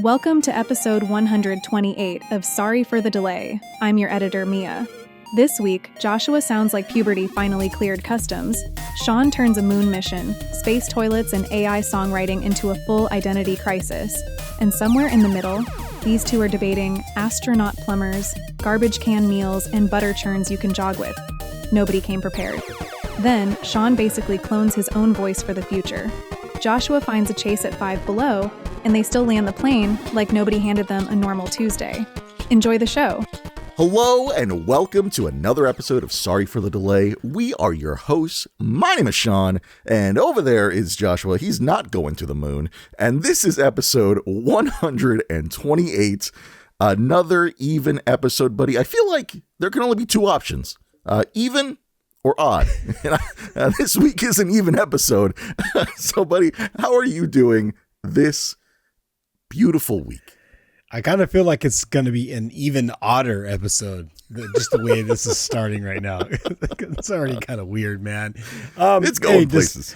Welcome to episode 128 of Sorry for the Delay. I'm your editor, Mia. This week, Joshua sounds like puberty finally cleared customs. Sean turns a moon mission, space toilets, and AI songwriting into a full identity crisis. And somewhere in the middle, these two are debating astronaut plumbers, garbage can meals, and butter churns you can jog with. Nobody came prepared. Then, Sean basically clones his own voice for the future. Joshua finds a chase at Five Below, and they still land the plane like nobody handed them a normal Tuesday. Enjoy the show. Hello and welcome to another episode of Sorry for the Delay. We are your hosts. My name is Sean, and over there is Joshua. He's not going to the moon. And this is episode 128, another even episode, buddy. I feel like there can only be two options, even or odd. And this week is an even episode. So, buddy, how are you doing this beautiful week? I kind of feel like it's going to be an even odder episode, just the way this is starting right now. It's already kind of weird, man. It's going places.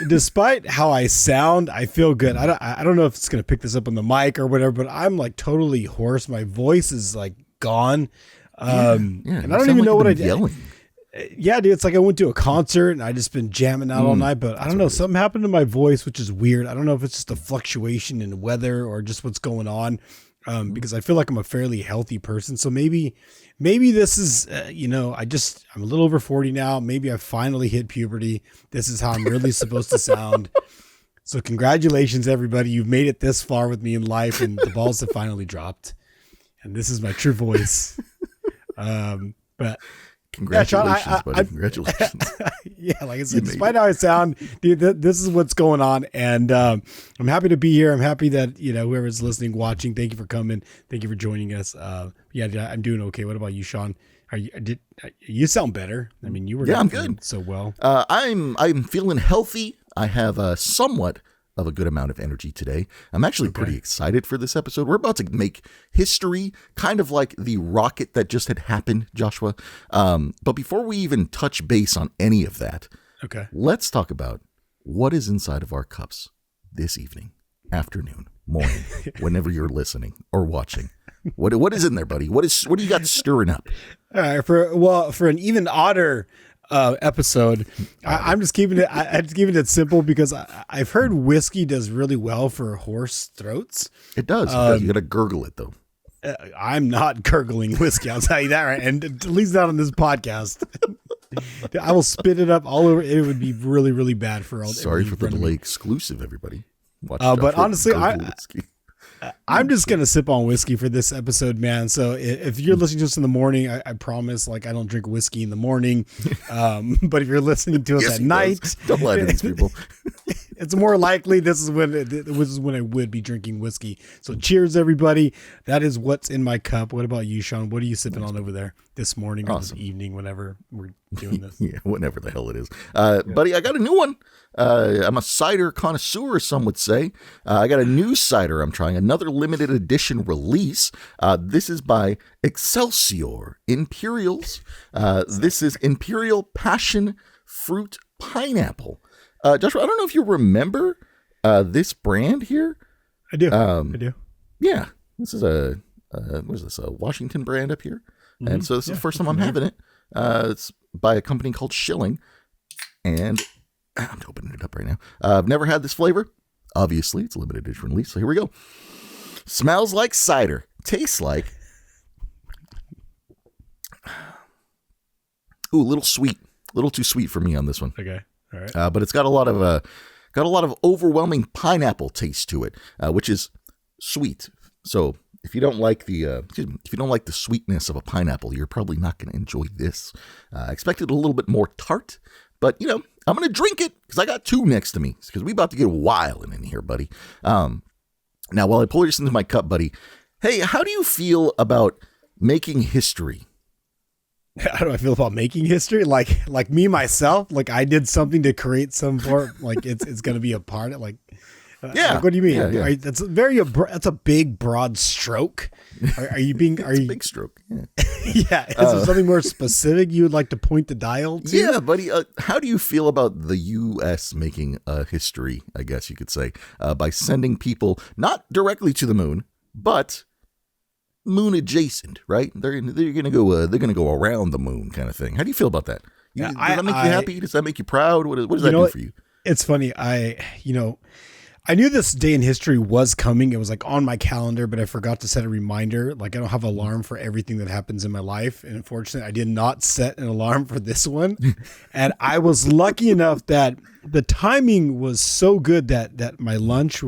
Despite how I sound, I feel good. I don't know if it's going to pick this up on the mic or whatever, but I'm like totally hoarse. My voice is like gone. And I don't even know what I did. Yelling. Yeah, dude, it's like I went to a concert and I just been jamming out all night, but I don't know, something happened to my voice, which is weird. I don't know if it's just a fluctuation in weather or just what's going on, because I feel like I'm a fairly healthy person. So maybe this is, I'm a little over 40 now. Maybe I finally hit puberty. This is how I'm really supposed to sound. So congratulations, everybody. You've made it this far with me in life, and the balls have finally dropped. And this is my true voice. But congratulations, buddy. Congratulations. Yeah, like I said, despite how I sound, dude, this is what's going on. And I'm happy to be here. I'm happy that, whoever's listening, watching, thank you for coming. Thank you for joining us. I'm doing okay. What about you, Sean? You sound better. I mean, you were I'm good. So well. I'm feeling healthy. I have somewhat of a good amount of energy today. I'm actually pretty excited for this episode. We're about to make history, kind of like the rocket that just had happened, Joshua. But before we even touch base on any of that, let's talk about what is inside of our cups this evening, afternoon, morning, whenever you're listening or watching. What is in there, buddy? What do you got stirring up? All right, for an even odder episode, I'm just keeping it simple because I've heard whiskey does really well for hoarse throats. It does. You gotta gurgle it though. I'm not gurgling whiskey, I'll tell you that, right? And at least not on this podcast. I will spit it up all over. It would be really, really bad for all. Sorry for the delay exclusive, everybody. But honestly, I'm just going to sip on whiskey for this episode, man. So if you're listening to us in the morning, I promise, I don't drink whiskey in the morning. But if you're listening to us at night, don't lie to these people. It's more likely this is when I would be drinking whiskey. So cheers, everybody. That is what's in my cup. What about you, Sean? What are you sipping on over there this morning or this evening, whenever we're doing this? Yeah, whenever the hell it is. Buddy, I got a new one. I'm a cider connoisseur, some would say. I got a new cider I'm trying, another limited edition release. This is by Excelsior, Imperials. This is Imperial Passion Fruit Pineapple. Joshua, I don't know if you remember this brand here. I do. I do. Yeah, this is a Washington brand up here. Mm-hmm. And so this is the first time I'm having it. It's by a company called Schilling. And I'm opening it up right now. I've never had this flavor. Obviously, it's a limited edition release. So here we go. Smells like cider. Tastes like. Ooh, a little sweet. A little too sweet for me on this one. Okay. All right. But it's got a lot of overwhelming pineapple taste to it, which is sweet. So if you don't like the sweetness of a pineapple, you're probably not going to enjoy this. I expected a little bit more tart, but I'm going to drink it because I got two next to me because we about to get wild in here, buddy. Now, while I pour this into my cup, buddy, hey, how do you feel about making history? How do I feel about making history? Like me, myself, like I did something to create some part, like it's going to be a part of Yeah. Like, what do you mean? Yeah. That's a big, broad stroke. Are you being? Are it's you a big stroke? Yeah. Yeah. Is there something more specific you would like to point the dial to? Yeah, buddy. How do you feel about the U.S. making history? I guess you could say by sending people not directly to the moon, but moon adjacent. Right? They're gonna go. They're gonna go around the moon, kind of thing. How do you feel about that? Does that make you happy? Does that make you proud? What does that do for you? It's funny. I knew this day in history was coming. It was like on my calendar, but I forgot to set a reminder. Like, I don't have an alarm for everything that happens in my life. And unfortunately, I did not set an alarm for this one. And I was lucky enough that the timing was so good that my lunch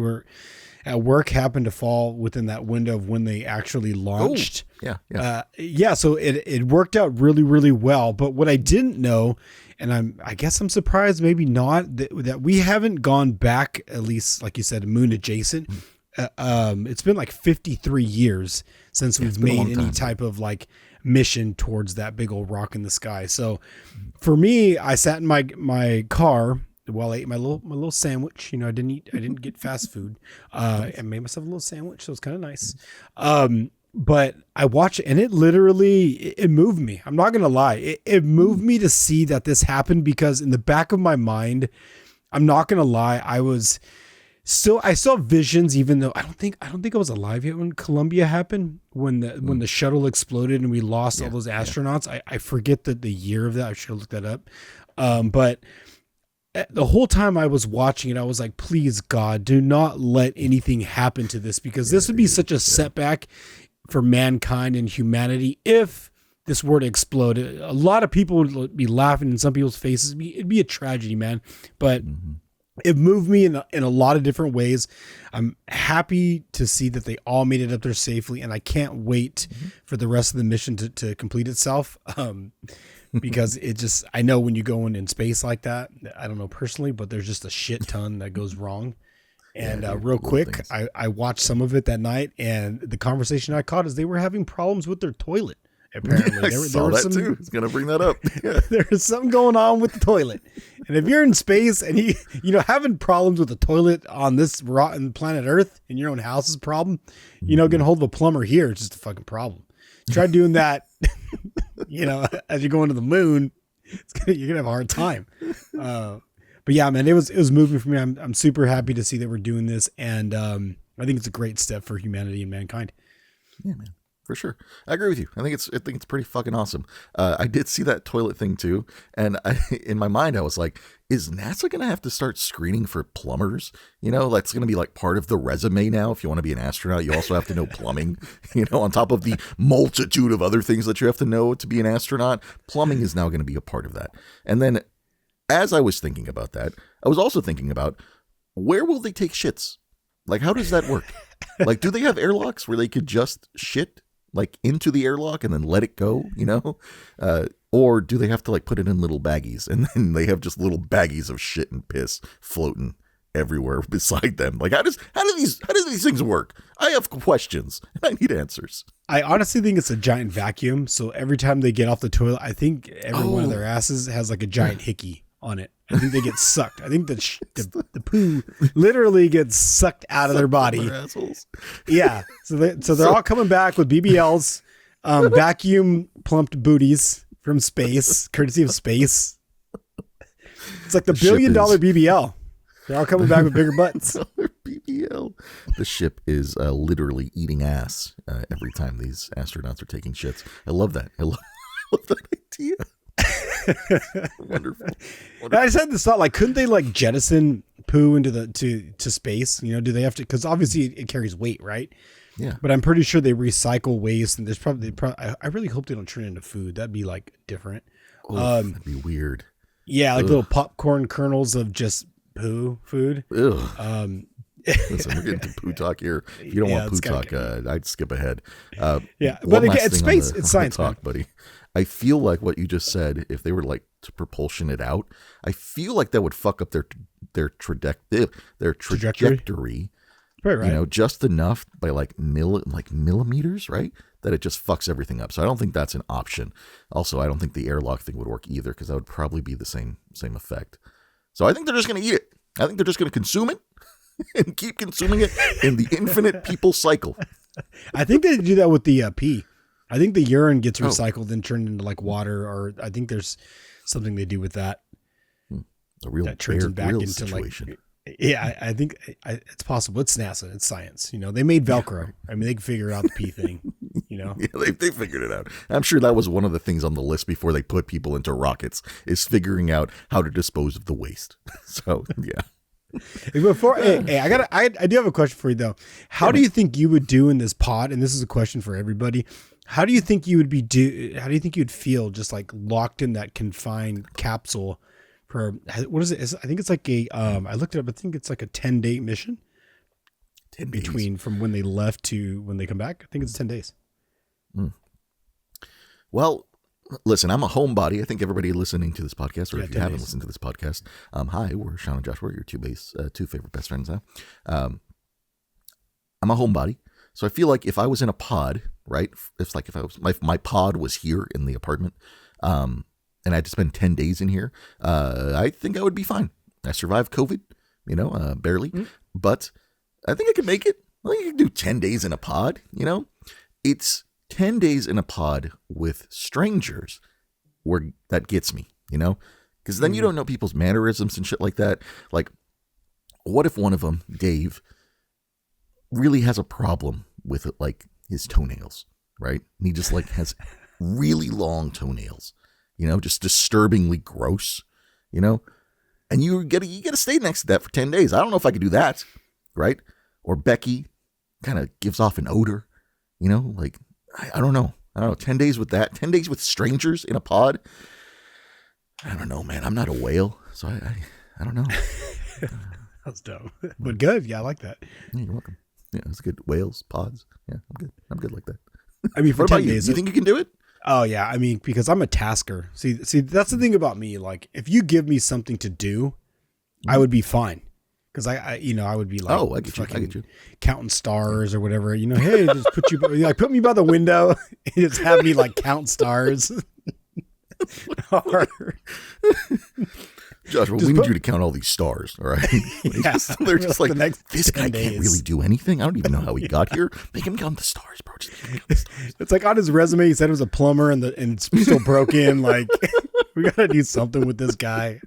at work happened to fall within that window of when they actually launched. Yeah. So it worked out really, really well. But what I didn't know, and I guess I'm surprised, maybe not, that we haven't gone back, at least, like you said, moon adjacent. It's been like 53 years since we've made any type of like mission towards that big old rock in the sky. So for me, I sat in my car while I ate my little sandwich. I didn't get fast food. I made myself a little sandwich, so it's kind of nice. But I watched it, and it moved me. I'm not going to lie. It moved me to see that this happened, because in the back of my mind, I'm not going to lie, I saw visions, even though I don't think I was alive yet when Columbia happened, when the shuttle exploded and we lost all those astronauts. I forget the year of that. I should have looked that up. But the whole time I was watching it, I was like, please, God, do not let anything happen to this, because this would be such a setback for mankind and humanity if this were to explode. A lot of people would be laughing in some people's faces. It'd be a tragedy, man. But it moved me in a lot of different ways. I'm happy to see that they all made it up there safely, and I can't wait for the rest of the mission to complete itself. Because I know when you go in space like that, I don't know personally, but there's just a shit ton that goes wrong. And real quick, I watched some of it that night, and the conversation I caught is they were having problems with their toilet. Apparently, I saw that too. He's gonna bring that up. There's something going on with the toilet, and if you're in space and you having problems with the toilet on this rotten planet Earth in your own house is a problem. Getting hold of a plumber here is just a fucking problem. Try doing that, as you go into the moon, you're gonna have a hard time. But yeah, man, it was moving for me. I'm super happy to see that we're doing this, and I think it's a great step for humanity and mankind. Yeah, man, for sure. I agree with you. I think it's pretty fucking awesome. I did see that toilet thing too, and in my mind I was like, is NASA gonna have to start screening for plumbers? That's gonna be like part of the resume now. If you want to be an astronaut, you also have to know plumbing. On top of the multitude of other things that you have to know to be an astronaut, plumbing is now going to be a part of that. And then, as I was thinking about that, I was also thinking about, where will they take shits? Like, how does that work? Like, do they have airlocks where they could just shit like into the airlock and then let it go, or do they have to like put it in little baggies, and then they have just little baggies of shit and piss floating everywhere beside them? Like, how do these things work? I have questions and I need answers. I honestly think it's a giant vacuum. So every time they get off the toilet, I think every one of their asses has like a giant hickey on it. I think they get sucked. I think the poo literally gets sucked out of their body. Their assholes. Yeah. So they're all coming back with BBLs, vacuum plumped booties from space, courtesy of space. It's like the $1 billion BBL. They're all coming back with bigger butts. BBL. The ship is literally eating ass every time these astronauts are taking shits. I love that. I love that idea. Wonderful. I just had this thought, like, couldn't they like jettison poo into to space? Do they have to? Because obviously it carries weight, right? Yeah. But I'm pretty sure they recycle waste, and there's probably I really hope they don't turn it into food. That'd be like different. That'd be weird. Yeah, like little popcorn kernels of just poo food. Ugh. Listen, we're getting to poo talk here. If you don't want poo talk, I'd skip ahead. But again, it's space. It's science, talk, buddy. I feel like what you just said, if they were like to propulsion it out, I feel like that would fuck up their trajectory. Right. Just enough by like millimeters, right? That it just fucks everything up. So I don't think that's an option. Also, I don't think the airlock thing would work either, because that would probably be the same effect. So I think they're just going to eat it. I think they're just going to consume it. and keep consuming it in the infinite people cycle. I think they do that with the pee. I think the urine gets recycled and turned into like water, or I think there's something they do with that. A real that turns it back into situation. I think it's possible. It's NASA. It's science. They made Velcro. I mean, they can figure out the pee thing. Yeah, they figured it out. I'm sure that was one of the things on the list before they put people into rockets, is figuring out how to dispose of the waste. So yeah. I do have a question for you though. How do you think you would do in this pod? And this is a question for everybody. How do you think you would how do you think you'd feel just like locked in that confined capsule for, what is it? I think it's like I looked it up. I think it's like a 10-day mission. 10 days. Between from when they left to when they come back. I think it's 10 days. Well, listen, I'm a homebody. I think everybody listening to this podcast, or if you haven't listened to this podcast, hi, we're Sean and Josh. We're your two favorite best friends now. I'm a homebody. So I feel like if I was in a pod, right? It's like if I was, my pod was here in the apartment, and I had to spend 10 days in here, I think I would be fine. I survived COVID, barely, but I think I could make it. I think I could do 10 days in a pod, It's 10 days in a pod with strangers where that gets me, because then you don't know people's mannerisms and shit like that. Like, what if one of them, Dave, really has a problem with it, like his toenails, right? And he just like has really long toenails, just disturbingly gross, and you gotta stay next to that for 10 days. I don't know if I could do that, right? Or Becky kind of gives off an odor, like, I don't know. 10 days with that, 10 days with strangers in a pod. I don't know, man. I'm not a whale, so I don't know. That's dope, but good. Yeah, I like that. Yeah, you're welcome. Yeah, it's good. Whales, pods. Yeah, I'm good. I'm good like that. I mean, for 10 days, you think you can do it? Oh yeah. I mean, because I'm a tasker. See, that's the thing about me. Like, if you give me something to do, I would be fine. Because I would be like, I get you. Counting stars or whatever. Hey, just put me by the window and just have me like count stars. Joshua, we need you to count all these stars, all right? They're just like, this guy can't really do anything. I don't even know how he got here. Make him count the stars, bro. Just count the stars. It's like on his resume, he said he was a plumber and it's still broken. Like, we got to do something with this guy.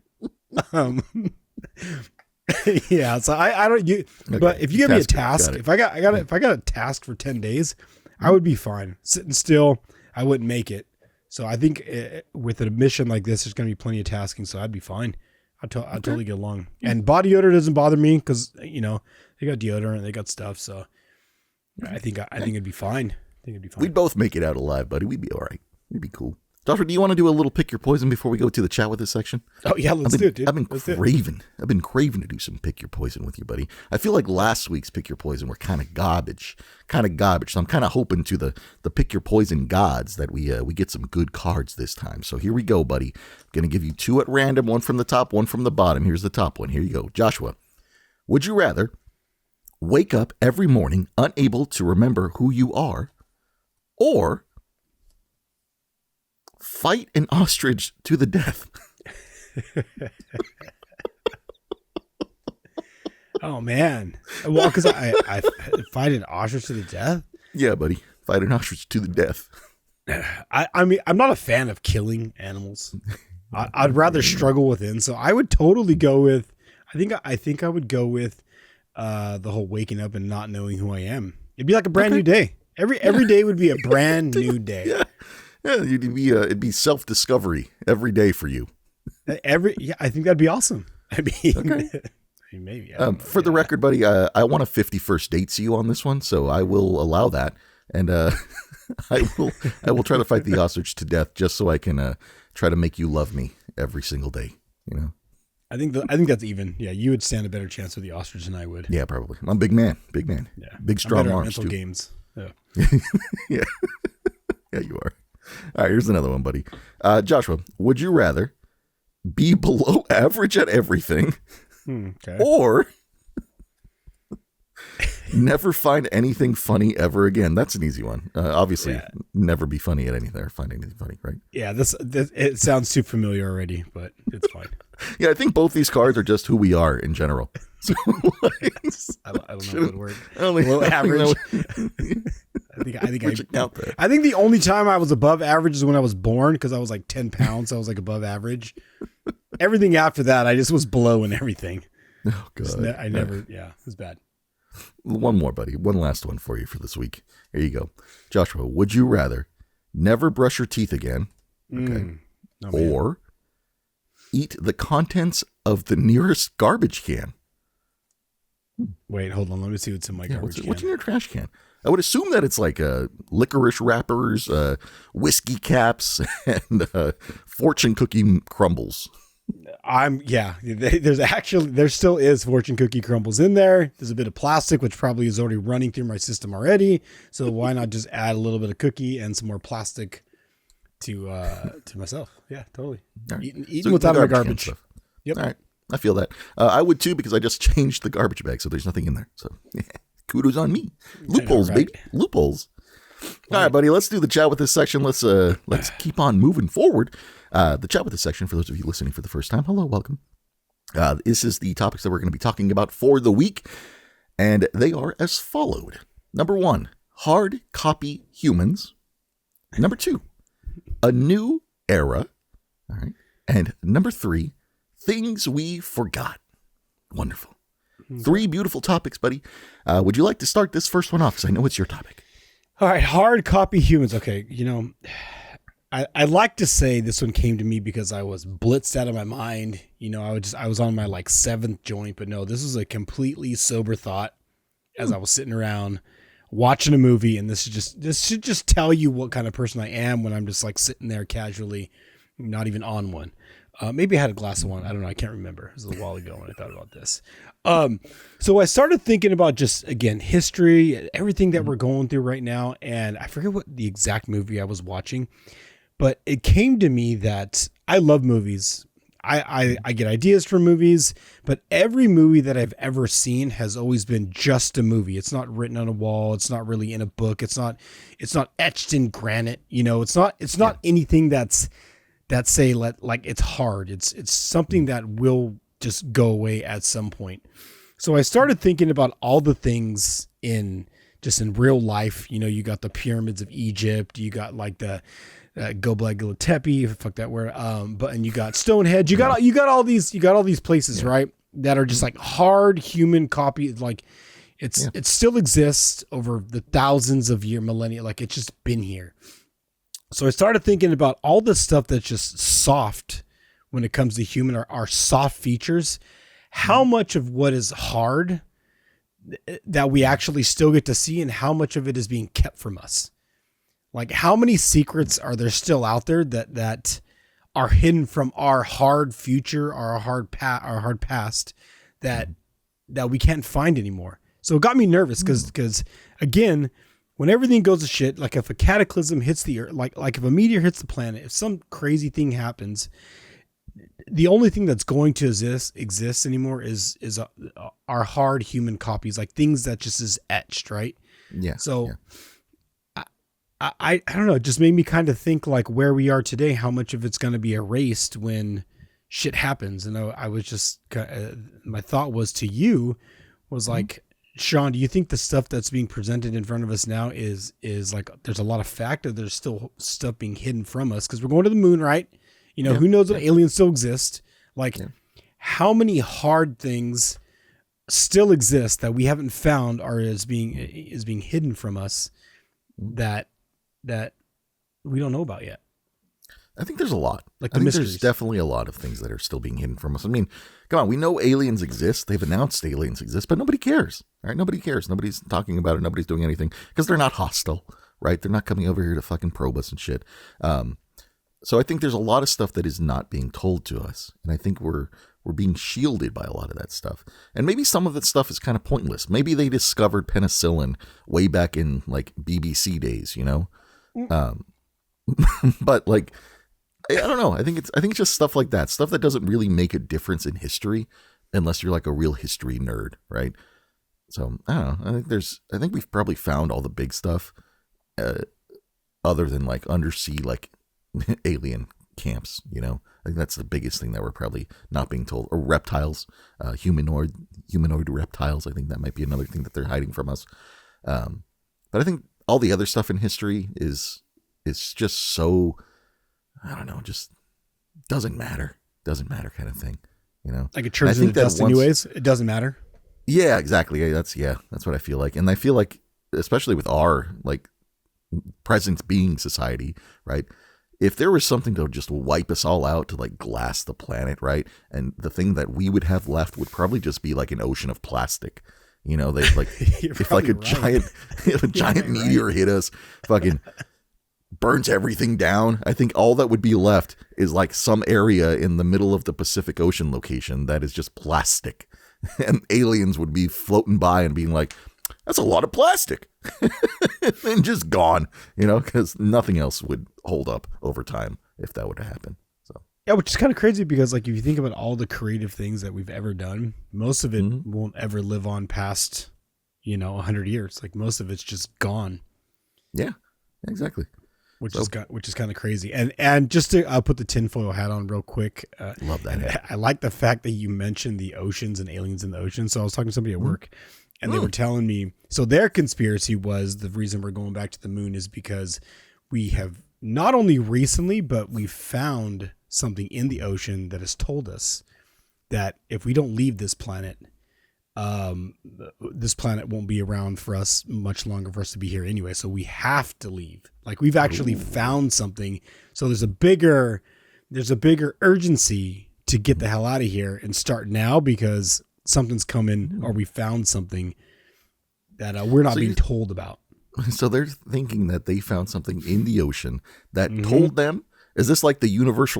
Yeah, so I don't. But if you give me a task, if I got a task for 10 days, I would be fine. Sitting still, I wouldn't make it. So I think with a mission like this, there's going to be plenty of tasking, so I'd be fine. I'd totally get along. And body odor doesn't bother me because they got deodorant and they got stuff. So I think it'd be fine. We'd both make it out alive, buddy. We'd be all right. We'd be cool. Joshua, do you want to do a little pick your poison before we go to the chat with this section? Oh yeah, let's do it, dude. I've been craving to do some pick your poison with you, buddy. I feel like last week's pick your poison were kind of garbage. So I'm kind of hoping to the pick your poison gods that we get some good cards this time. So here we go, buddy. I'm gonna give you two at random, one from the top, one from the bottom. Here's the top one. Here you go, Joshua. Would you rather wake up every morning unable to remember who you are, or fight an ostrich to the death? Oh man! Well, because I fight an ostrich to the death. Yeah, buddy, fight an ostrich to the death. I mean, I'm not a fan of killing animals. I'd rather struggle within. So I would totally go with. I think I would go with the whole waking up and not knowing who I am. It'd be like a brand new day. Every day would be a brand new day. Yeah. Yeah, it'd be self-discovery every day for you. I think that'd be awesome. I mean, okay. Maybe. For the record, buddy, I want to 51st dates you on this one, so I will allow that, and I will try to fight the ostrich to death just so I can try to make you love me every single day. I think that's even. Yeah, you would stand a better chance with the ostrich than I would. Yeah, probably. I'm a big man. Yeah, big strong arms mental too. Games. Yeah. Yeah. Yeah, you are. All right, here's another one, buddy. Joshua, would you rather be below average at everything, or never find anything funny ever again? That's an easy one. Obviously, never be funny at anything or find anything funny, right? Yeah, this it sounds too familiar already, but it's fine. Yeah, I think both these cards are just who we are in general. So, like, I don't know what word. Below average. I think the only time I was above average is when I was born, because I was like 10 pounds. So I was like above average. Everything after that, I just was below in everything. Oh, God. It was bad. One more, buddy. One last one for you for this week. Here you go. Joshua, would you rather never brush your teeth again, okay, or eat the contents of the nearest garbage can? Wait, hold on. Let me see what's in my garbage can. What's in your trash can? I would assume that it's like licorice wrappers, whiskey caps, and fortune cookie crumbles. There still is fortune cookie crumbles in there. There's a bit of plastic, which probably is already running through my system already. So why not just add a little bit of cookie and some more plastic to myself? Yeah, totally. Right. Eating what's out of my garbage. Yep. All right. I feel that. I would too, because I just changed the garbage bag, so there's nothing in there. So kudos on me. Loopholes, right? Baby. Loopholes. All right, buddy. Let's do the chat with this section. Let's keep on moving forward. The chat with this section, for those of you listening for the first time, hello, welcome. This is the topics that we're going to be talking about for the week, and they are as followed. Number 1, hard copy humans. Number 2, a new era. All right. And number 3, things we forgot. Wonderful. 3 beautiful topics, buddy. Would you like to start this first one off? Because I know it's your topic. All right. Hard copy humans. Okay. I like to say this one came to me because I was blitzed out of my mind. I was on my like 7th joint, but no, this was a completely sober thought as I was sitting around watching a movie. And this should just tell you what kind of person I am when I'm just like sitting there casually, not even on one. Maybe I had a glass of wine. I don't know. I can't remember. It was a little while ago when I thought about this. So I started thinking about just, again, history, everything that we're going through right now. And I forget what the exact movie I was watching, but it came to me that I love movies. I get ideas from movies, but every movie that I've ever seen has always been just a movie. It's not written on a wall. It's not really in a book. It's not etched in granite. It's not anything that's say like it's hard. It's something that will just go away at some point. So I started thinking about all the things in real life. You got the pyramids of Egypt. You got like the Göbekli Tepe, fuck that word. And you got Stonehenge. You got all these places, right? That are just like hard human copy. Like it still exists over the thousands of millennia. Like it's just been here. So I started thinking about all the stuff that's just soft when it comes to human, our soft features. How much of what is hard that we actually still get to see, and how much of it is being kept from us? Like how many secrets are there still out there that are hidden from our hard future, our hard past that we can't find anymore? So it got me nervous because again, when everything goes to shit, like if a cataclysm hits the earth, like if a meteor hits the planet, if some crazy thing happens, the only thing that's going to exist anymore is our hard human copies, like things that just is etched, right? Yeah. So I don't know. It just made me kind of think like where we are today, how much of it's going to be erased when shit happens. And I was just, my thought was to you was like, Sean, do you think the stuff that's being presented in front of us now is like there's a lot of fact, or there's still stuff being hidden from us? Because we're going to the moon, right? Who knows if aliens still exist? Like, how many hard things still exist that we haven't found or is being hidden from us that we don't know about yet? I think there's a lot. Like I think there's definitely a lot of things that are still being hidden from us. I mean, come on, we know aliens exist. They've announced aliens exist, but nobody cares, right? Nobody cares. Nobody's talking about it. Nobody's doing anything because they're not hostile, right? They're not coming over here to fucking probe us and shit. So I think there's a lot of stuff that is not being told to us. And I think we're being shielded by a lot of that stuff. And maybe some of that stuff is kind of pointless. Maybe they discovered penicillin way back in like BBC days, but like, I don't know. I think it's just stuff like that. Stuff that doesn't really make a difference in history unless you're like a real history nerd, right? So I don't know. I think we've probably found all the big stuff, other than like undersea, like alien camps, you know? I think that's the biggest thing that we're probably not being told. Or reptiles, humanoid reptiles. I think that might be another thing that they're hiding from us. But I think all the other stuff in history is just so, I don't know, just doesn't matter kind of thing, you know? Like it turns into dust anyways. It doesn't matter. Yeah, exactly. That's what I feel like. And I feel like, especially with our like present being society, right? If there was something to just wipe us all out, to like glass the planet, right? And the thing that we would have left would probably just be like an ocean of plastic. You know, they like if like a giant meteor hit us, fucking burns everything down. I think all that would be left is like some area in the middle of the Pacific Ocean location that is just plastic. And aliens would be floating by and being like, that's a lot of plastic. And just gone, you know, because nothing else would hold up over time if that would happen. So yeah, which is kind of crazy because like if you think about all the creative things that we've ever done, most of it won't ever live on past, 100 years. Like most of it's just gone. Yeah, exactly. Which is kind of crazy. And just to put the tinfoil hat on real quick. Love that hat. I like the fact that you mentioned the oceans and aliens in the ocean. So I was talking to somebody at work and they were telling me, so their conspiracy was the reason we're going back to the moon is because we have not only recently, but we found something in the ocean that has told us that if we don't leave this planet won't be around for us much longer for us to be here anyway. So we have to leave. Like we've actually found something. So there's a bigger urgency to get the hell out of here and start now because something's coming or we found something that we're not being told about. So they're thinking that they found something in the ocean that told them. Is this like the universe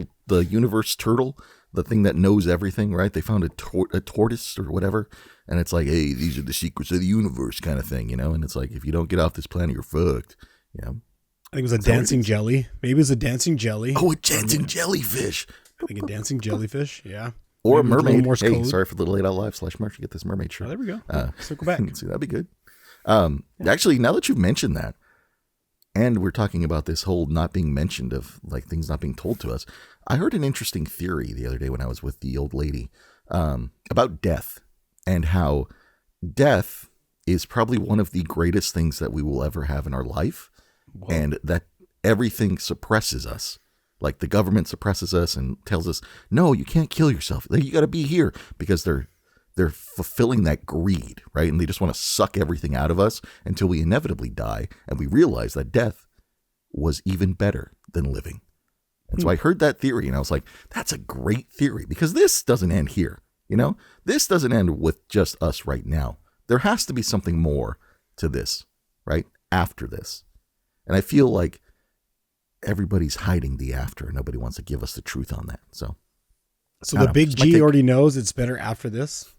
turtle, the thing that knows everything, right? They found a tortoise or whatever. And it's like, hey, these are the secrets of the universe kind of thing, you know? And it's like, if you don't get off this planet, you're fucked. Yeah. I think it was a dancing jelly. Maybe it was a dancing jelly. Oh, a dancing jellyfish. I think a dancing jellyfish. Yeah. Or a mermaid. Hey, sorry for the Late Out Live /merch. You get this mermaid shirt. Oh, there we go. Circle back. See, that'd be good. Actually, now that you've mentioned that, and we're talking about this whole not being mentioned of like things not being told to us, I heard an interesting theory the other day when I was with the old lady about death and how death is probably one of the greatest things that we will ever have in our life. Whoa. And that everything suppresses us. Like the government suppresses us and tells us, no, you can't kill yourself. You got to be here because they're fulfilling that greed, right? And they just want to suck everything out of us until we inevitably die. And we realize that death was even better than living. And so I heard that theory and I was like, that's a great theory because this doesn't end here. You know, this doesn't end with just us right now. There has to be something more to this, right? After this. And I feel like everybody's hiding the after. Nobody wants to give us the truth on that. So the big G already knows it's better after this?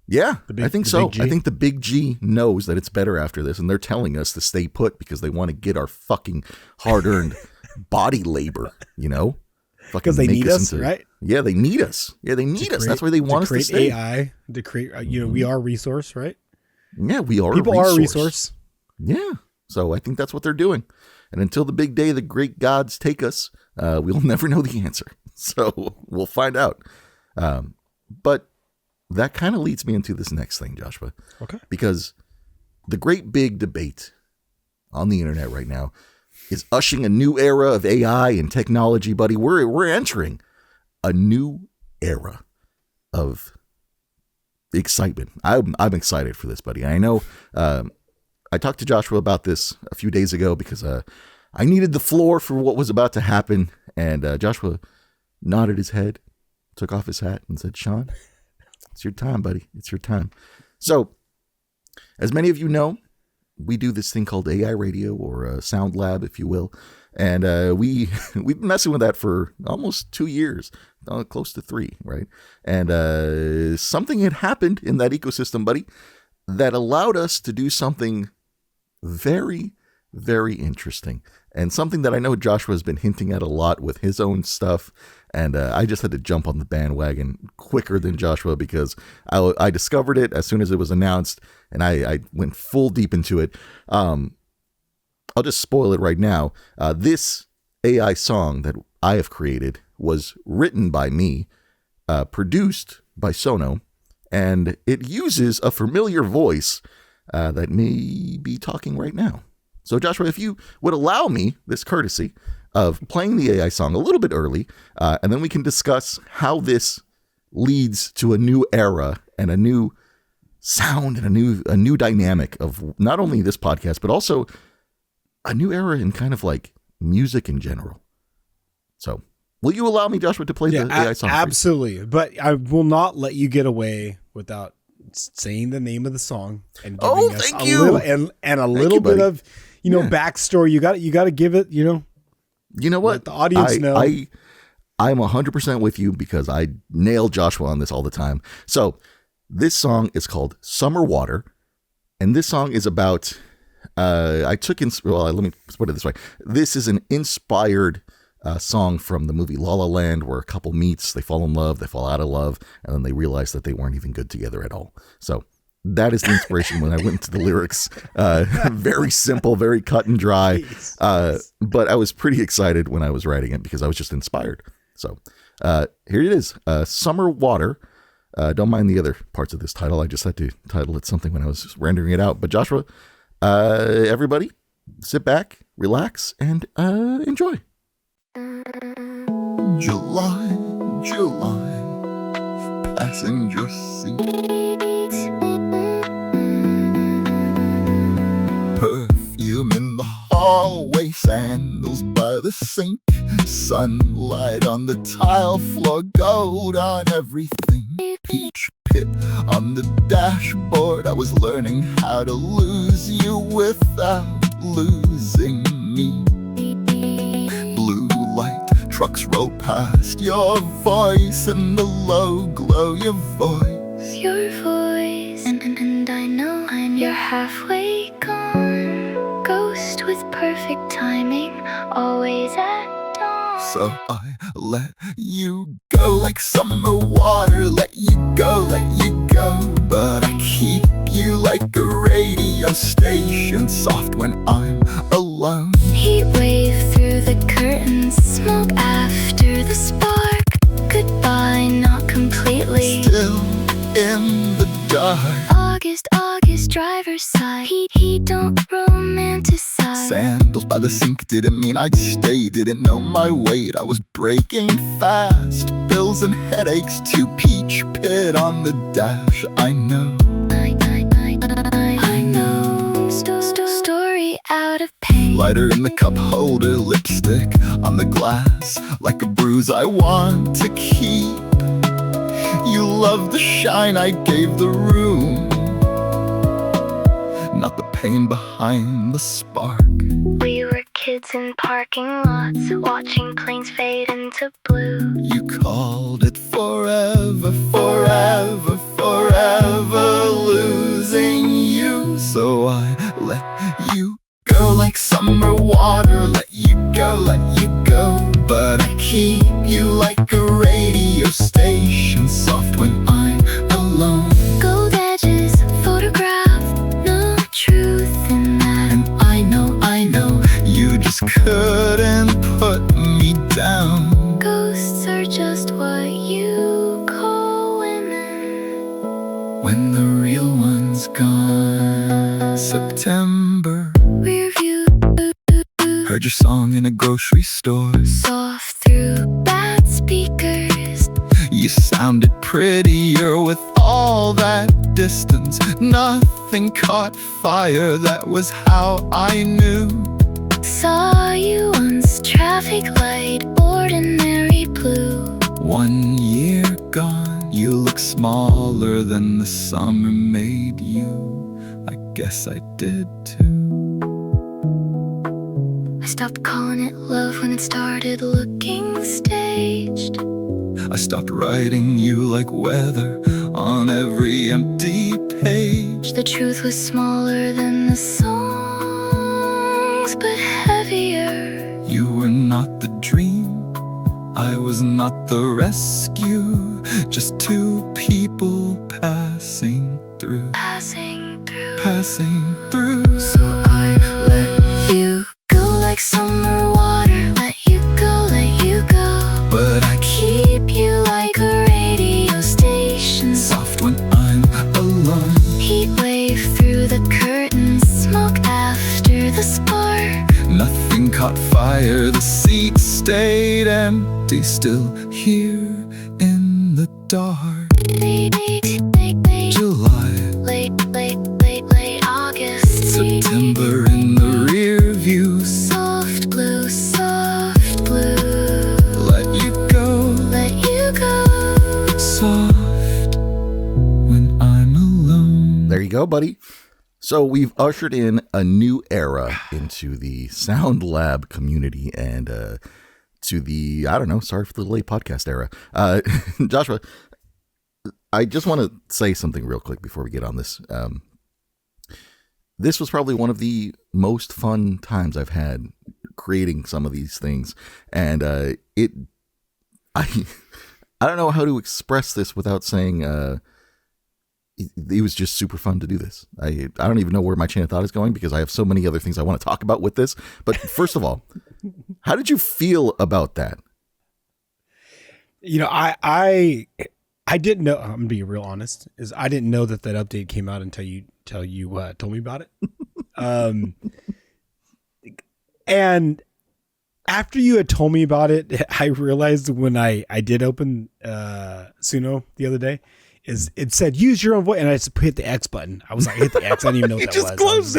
Yeah, I think so. I think the big G knows that it's better after this, and they're telling us to stay put because they want to get our fucking hard-earned body labor, you know? Because they need us, right? Yeah, they need us. Yeah, they need us. That's why they want us to stay. AI, to create, we are a resource, right? Yeah, we are People are a resource. Yeah, so I think that's what they're doing. And until the big day the great gods take us, we'll never know the answer. So we'll find out. But that kind of leads me into this next thing, Joshua. Okay. Because the great big debate on the internet right now is ushering a new era of AI and technology, buddy. We're entering a new era of excitement. I'm excited for this, buddy. I know I talked to Joshua about this a few days ago because I needed the floor for what was about to happen. And Joshua nodded his head, took off his hat and said, Sean, it's your time, buddy. It's your time. So as many of you know, we do this thing called AI radio or Sound Lab, if you will. And we've been messing with that for almost 2 years, close to 3, right? And something had happened in that ecosystem, buddy, that allowed us to do something very, very interesting. And something that I know Joshua has been hinting at a lot with his own stuff. And I just had to jump on the bandwagon quicker than Joshua because I discovered it as soon as it was announced. And I went full deep into it. I'll just spoil it right now. This AI song that I have created was written by me, produced by Sono, and it uses a familiar voice that may be talking right now. So Joshua, if you would allow me this courtesy of playing the AI song a little bit early, and then we can discuss how this leads to a new era and a new sound and a new dynamic of not only this podcast, but also a new era in kind of like music in general. So will you allow me, Joshua, to play the AI song? Absolutely. But I will not let you get away without saying the name of the song and giving us a little bit of, backstory. You got to give it, You know what? Let the audience know. I'm 100% with you because I nail Joshua on this all the time. So this song is called Summer Water. And this song is about, let me put it this way. This is an inspired song from the movie La La Land, where a couple meets, they fall in love, they fall out of love, and then they realize that they weren't even good together at all. So that is the inspiration when I went into the lyrics. Very simple, very cut and dry. But I was pretty excited when I was writing it because I was just inspired. So here it is, Summer Water. Don't mind the other parts of this title. I just had to title it something when I was rendering it out. But Joshua, everybody, sit back, relax, and enjoy. July, passenger seat. Perfume in the hallway, sandals by the sink. Sunlight on the tile floor, gold on everything. Peach pit on the dashboard. I was learning how to lose you without losing me. Blue light, trucks roll past. Your voice in the low glow, your voice. Your voice, and I know you're halfway gone. Ghost with perfect timing, always at dawn. So I let you go like summer water. Let you go, but I keep you like a radio station, soft when I'm alone. Heat wave through the curtains, smoke after the spark. Goodbye, not completely. Still in the dark. August, driver's side. He don't romanticize. Sandals by the sink didn't mean I'd stay. Didn't know my weight, I was breaking fast. Bills and headaches to Peach Pit on the dash. I know. I know. Story out of pain. Lighter in the cup holder, lipstick on the glass. Like a bruise I want to keep. You love the shine I gave the room, not the pain behind the spark. We were kids in parking lots, watching planes fade into blue. You called it forever, losing you. So I let you go like summer water. Let you go, but I keep you like a radio station, soft when I'm alone. Gold edges, photograph, no truth in that. And I know, you just couldn't put me down. Ghosts are just what you call women when the real one's gone. September, rear view, heard your song in a grocery store. soft through bad speakers. You sounded prettier with all that distance. Nothing caught fire, that was how I knew. Saw you once, traffic light, ordinary blue. 1 year gone, you look smaller than the summer made you. I guess I did too. I stopped calling it love when it started looking staged. I stopped writing you like weather on every empty page. The truth was smaller than the songs, but heavier. You were not the dream, I was not the rescue. Just two people passing through. So I let you go like summer water. Let you go, but I caught fire, the seat stayed empty, still here in the dark. July, late August. September in the rear view. Soft blue. Let you go, soft when I'm alone. There you go, buddy. So we've ushered in a new era into the Sound Lab community and to the, Sorry for the Delay podcast era. Joshua, I just want to say something real quick before we get on this. This was probably one of the most fun times I've had creating some of these things. And I don't know how to express this without saying it was just super fun to do this. I don't even know where my chain of thought is going because I have so many other things I want to talk about with this. But first of all, how did you feel about that? I didn't know. I'm gonna be real honest. Is I didn't know that update came out until you told me about it. And after you had told me about it, I realized when I did open Suno the other day, it said use your own voice, and I just hit the X button. I was like, hit the X. I didn't even know what that was.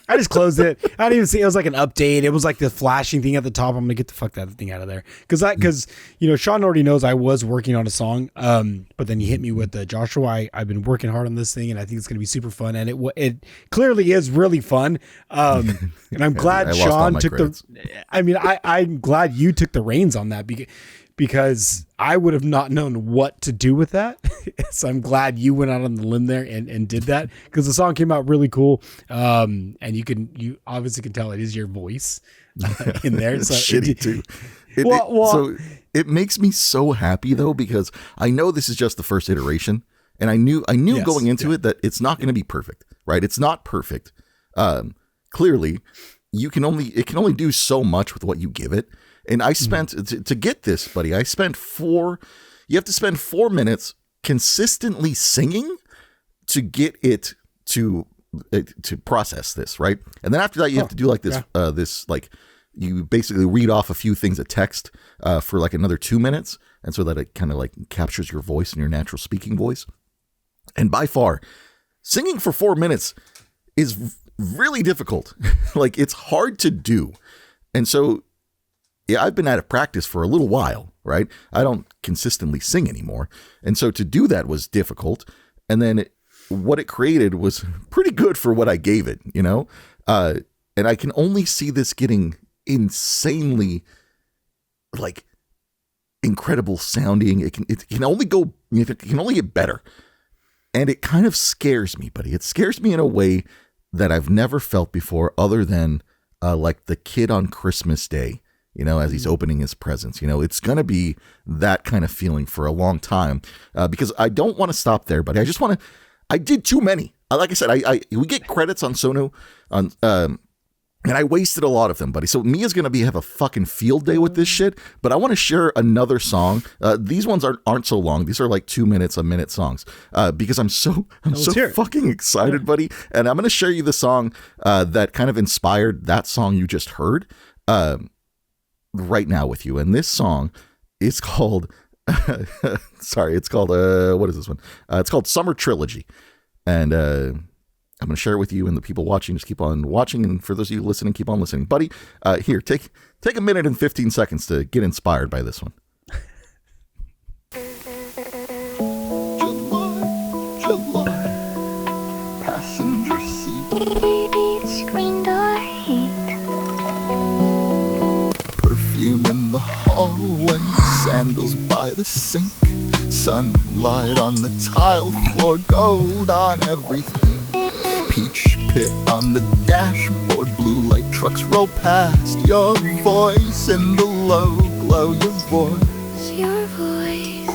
I just closed it. I didn't even see. It was like an update. It was like the flashing thing at the top. I'm gonna get the fuck that thing out of there because Sean already knows I was working on a song. But then he hit me with the Joshua. I've been working hard on this thing, and I think it's gonna be super fun. And it clearly is really fun. And I'm glad Sean took credits. I'm glad you took the reins on that because I would have not known what to do with that. So I'm glad you went out on the limb there and did that because the song came out really cool. And you obviously can tell it is your voice in there. It's so shitty too. So it makes me so happy though, because I know this is just the first iteration and I knew yes, going into it that it's not going to be perfect, right? It's not perfect. Clearly it can only do so much with what you give it. And I spent, to get this, buddy, you have to spend 4 minutes consistently singing to get it to process this, right? And then after that, you have to do like this, you basically read off a few things of text for like another 2 minutes. And so that it kind of like captures your voice and your natural speaking voice. And by far, singing for 4 minutes is really difficult. Like it's hard to do. And so, yeah, I've been out of practice for a little while, right? I don't consistently sing anymore. And so to do that was difficult. And then what it created was pretty good for what I gave it, and I can only see this getting insanely like incredible sounding. It can only get better. And it kind of scares me, buddy. It scares me in a way that I've never felt before other than like the kid on Christmas Day. As he's opening his presents, it's going to be that kind of feeling for a long time because I don't want to stop there, but I did too many. Like I said, we get credits on Sono and I wasted a lot of them, buddy. So Mia's going to have a fucking field day with this shit, but I want to share another song. These ones aren't so long. These are like 2 minutes, a minute songs because I'm so fucking excited, buddy. And I'm going to share you the song that kind of inspired that song you just heard. Right now with you, and this song is called what is this one? It's called Summer Trilogy, and I'm gonna share it with you and the people watching. Just keep on watching, and for those of you listening, keep on listening, buddy. Here, take a minute and 15 seconds to get inspired by this one. July, passenger seat, screen door heat. Perfume in the hallway, sandals by the sink, sunlight on the tile floor, gold on everything. Peach pit on the dashboard, blue light trucks roll past. Your voice in the low glow, your voice. Your voice,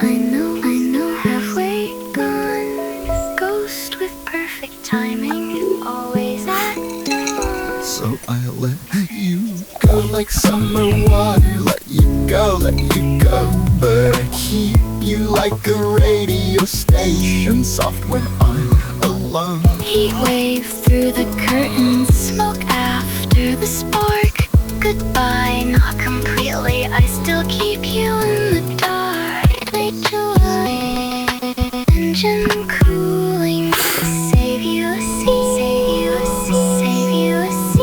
I know, halfway gone. Ghost with perfect timing, always at dawn. So I let you go like summer water, let you go, but I keep you like a radio station, soft when I'm alone. Heat wave through the curtains, smoke after the spark, goodbye, not completely. I still keep you in the dark. Late July, engine cooling, save you a seat, save you a seat, save you a seat.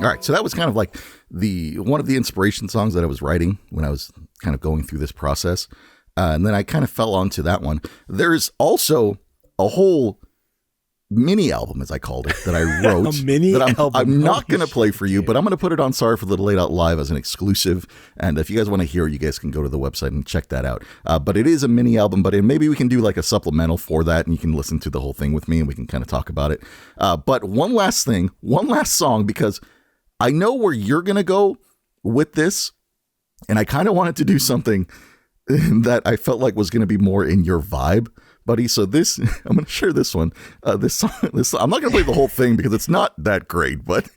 All right, so that was kind of like one of the inspiration songs that I was writing when I was kind of going through this process. And then I kind of fell onto that one. There's also a whole mini album, as I called it, that I wrote. A mini album. I'm not going to play for you, but I'm going to put it on Sorry for the Delay Live as an exclusive. And if you guys want to hear it, you guys can go to the website and check that out. But it is a mini album, but maybe we can do like a supplemental for that, and you can listen to the whole thing with me, and we can kind of talk about it. But one last song, because I know where you're going to go with this, and I kind of wanted to do something that I felt like was going to be more in your vibe, buddy. So I'm going to share this one. This song, I'm not going to play the whole thing because it's not that great, but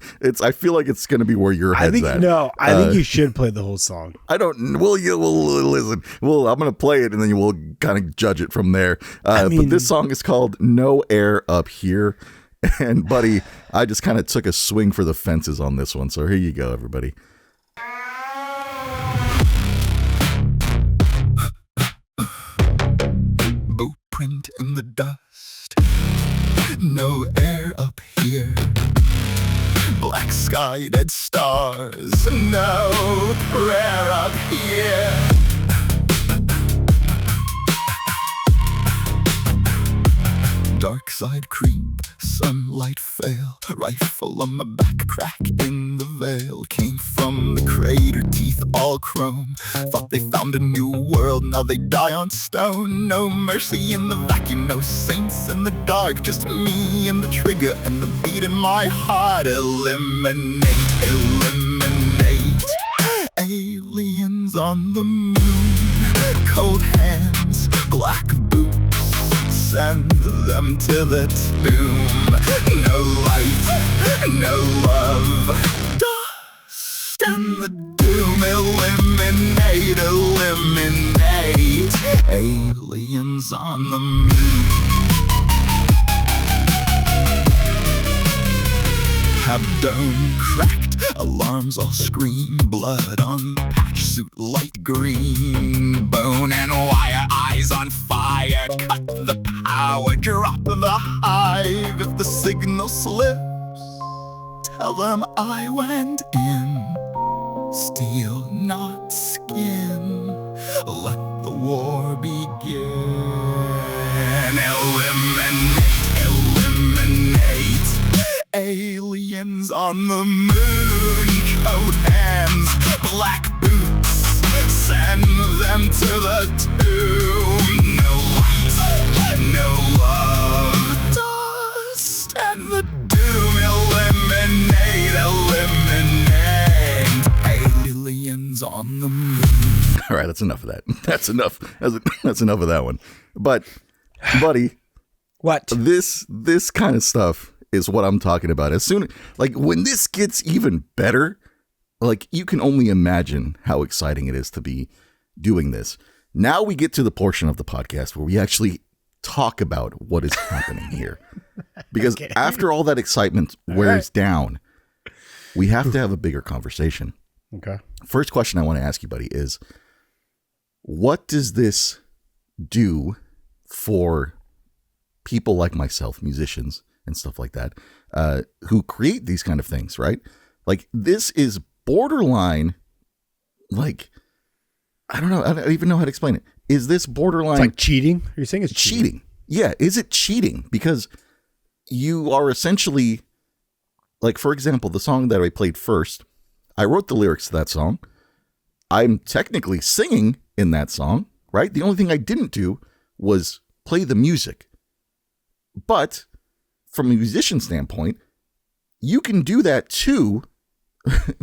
I feel like it's going to be where your head's at. I think you should play the whole song. We'll listen. I'm going to play it and then we'll kind of judge it from there. But this song is called No Air Up Here. And buddy, I just kind of took a swing for the fences on this one. So here you go, everybody. Print in the dust, no air up here, black sky, dead stars, no prayer up here. Dark side creep, sunlight fail, rifle on my back, crack in the veil. Came from the crater, teeth all chrome. Thought they found a new world, now they die on stone. No mercy in the vacuum, no saints in the dark. Just me and the trigger and the beat in my heart. Eliminate, eliminate. Aliens on the moon, cold hands, black boots. Send them to the tomb. No light, no love, dust and the doom. Eliminate, eliminate. Aliens on the moon. Abdome cracked, alarms all scream. Blood on the patch suit, light green. Bone and wire, eyes on fire. Cut the power, drop the hive. If the signal slips, tell them I went in. Steel, not skin. Let the war begin. Eliminate, eliminate. Aliens on the moon, coat hands, black boots. Send them to the tomb. No light, no love, dust and the doom. Eliminate, eliminate. Aliens on the moon. All right, that's enough of that. That's enough. That's enough of that one. But, buddy, what? This kind of stuff is what I'm talking about. As soon, like when this gets even better, like you can only imagine how exciting it is to be doing this. Now we get to the portion of the podcast where we actually talk about what is happening here. Because after all that excitement wears down, we have to have a bigger conversation. Okay. First question I want to ask you, buddy, is what does this do for people like myself, musicians and stuff like that, who create these kind of things, right? Like this is borderline, like, I don't know. I don't even know how to explain it. Is this borderline? It's like cheating? You're saying it's cheating? Yeah. Is it cheating? Because you are essentially, like, for example, the song that I played first, I wrote the lyrics to that song. I'm technically singing in that song, right? The only thing I didn't do was play the music. But from a musician standpoint, you can do that too,